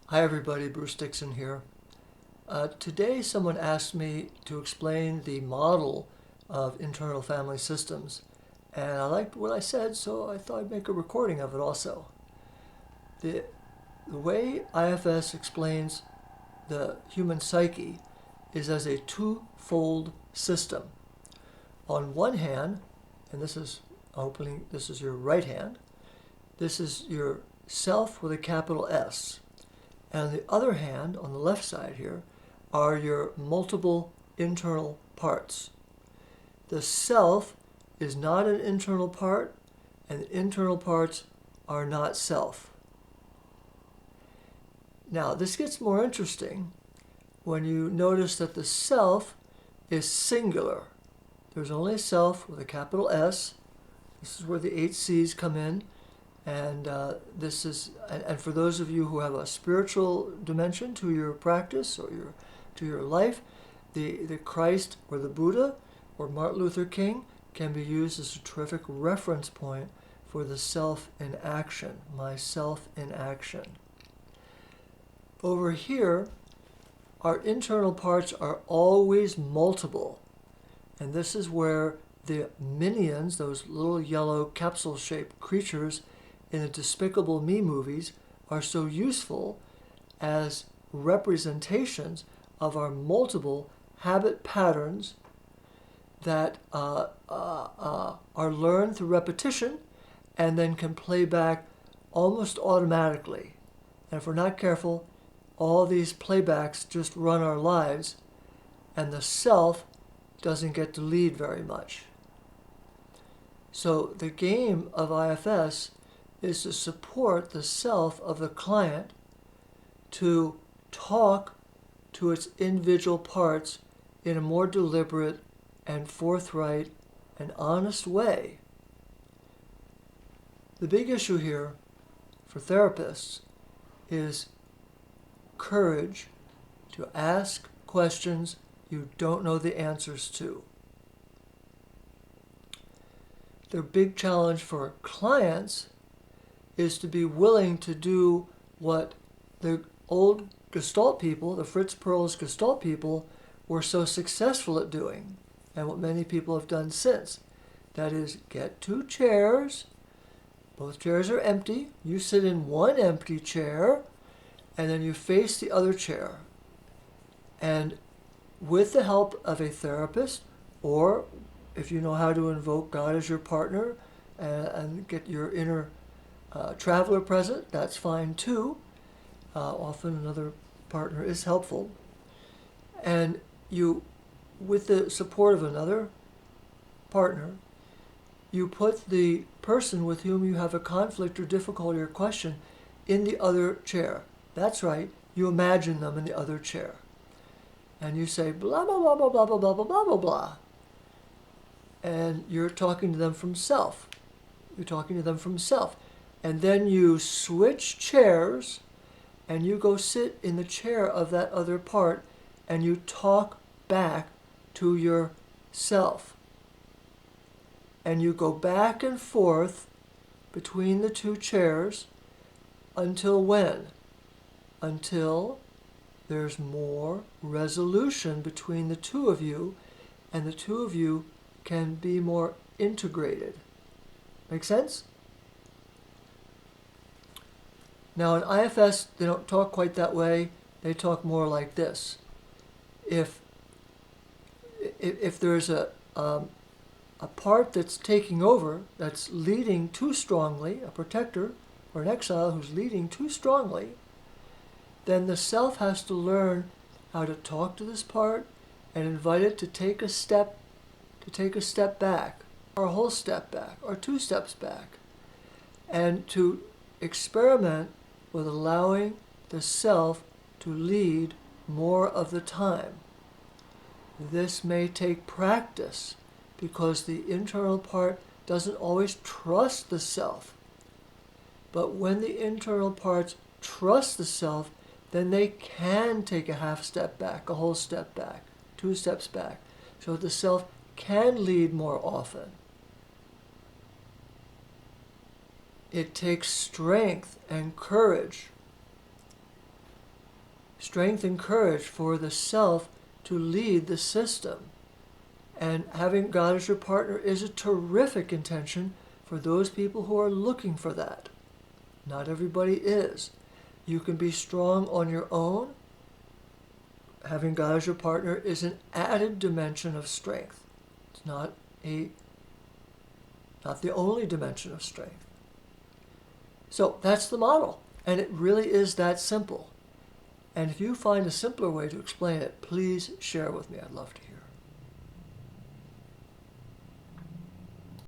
Hi everybody, Bruce Dixon here. Today someone asked me to explain the model of internal family systems, and I liked what I said, so I thought I'd make a recording of it also. The way IFS explains the human psyche is as a two-fold system. On one hand, and this is your right hand, this is your self with a capital S. And on the other hand, on the left side here, are your multiple internal parts. The self is not an internal part, and the internal parts are not self. Now, this gets more interesting when you notice that the self is singular. There's only a self with a capital S. This is where the 8 C's come in. And and for those of you who have a spiritual dimension to your practice or to your life, the Christ or the Buddha or Martin Luther King can be used as a terrific reference point for the self in action, myself in action. Over here, our internal parts are always multiple, and this is where the minions, those little yellow capsule-shaped creatures in the Despicable Me movies, are so useful as representations of our multiple habit patterns that are learned through repetition and then can play back almost automatically. And if we're not careful, all these playbacks just run our lives, and the self doesn't get to lead very much. So the game of IFS is to support the self of the client to talk to its individual parts in a more deliberate and forthright and honest way. The big issue here for therapists is courage to ask questions you don't know the answers to. The big challenge for clients is to be willing to do what the old Gestalt people, the Fritz Perls Gestalt people, were so successful at doing, and what many people have done since. That is, get 2 chairs, both chairs are empty, you sit in one empty chair, and then you face the other chair. And with the help of a therapist, or if you know how to invoke God as your partner and get your inner traveler present, that's fine too. Often another partner is helpful. And you, with the support of another partner, you put the person with whom you have a conflict or difficulty or question in the other chair. That's right, you imagine them in the other chair. And you say, blah, blah, blah, blah, blah, blah, blah, blah, blah, blah, blah. And you're talking to them from self. You're talking to them from self. And then you switch chairs and you go sit in the chair of that other part and you talk back to yourself. And you go back and forth between the 2 chairs until when? Until there's more resolution between the 2 of you and the 2 of you can be more integrated. Make sense? Now in IFS, they don't talk quite that way. They talk more like this. If there's a part that's taking over, that's leading too strongly, a protector or an exile who's leading too strongly, then the self has to learn how to talk to this part and invite it to take a step back, or a whole step back, or 2 steps back, and to experiment with allowing the self to lead more of the time. This may take practice because the internal part doesn't always trust the self. But when the internal parts trust the self, then they can take a half step back, a whole step back, 2 steps back, so that the self can lead more often. It takes strength and courage strength and courage for the self to lead the system. And having God as your partner is a terrific intention for those people who are looking for that. Not everybody is. You can be strong on your own. Having God as your partner is an added dimension of strength. It's not the only dimension of strength. So that's the model. And it really is that simple. And if you find a simpler way to explain it, please share with me. I'd love to hear.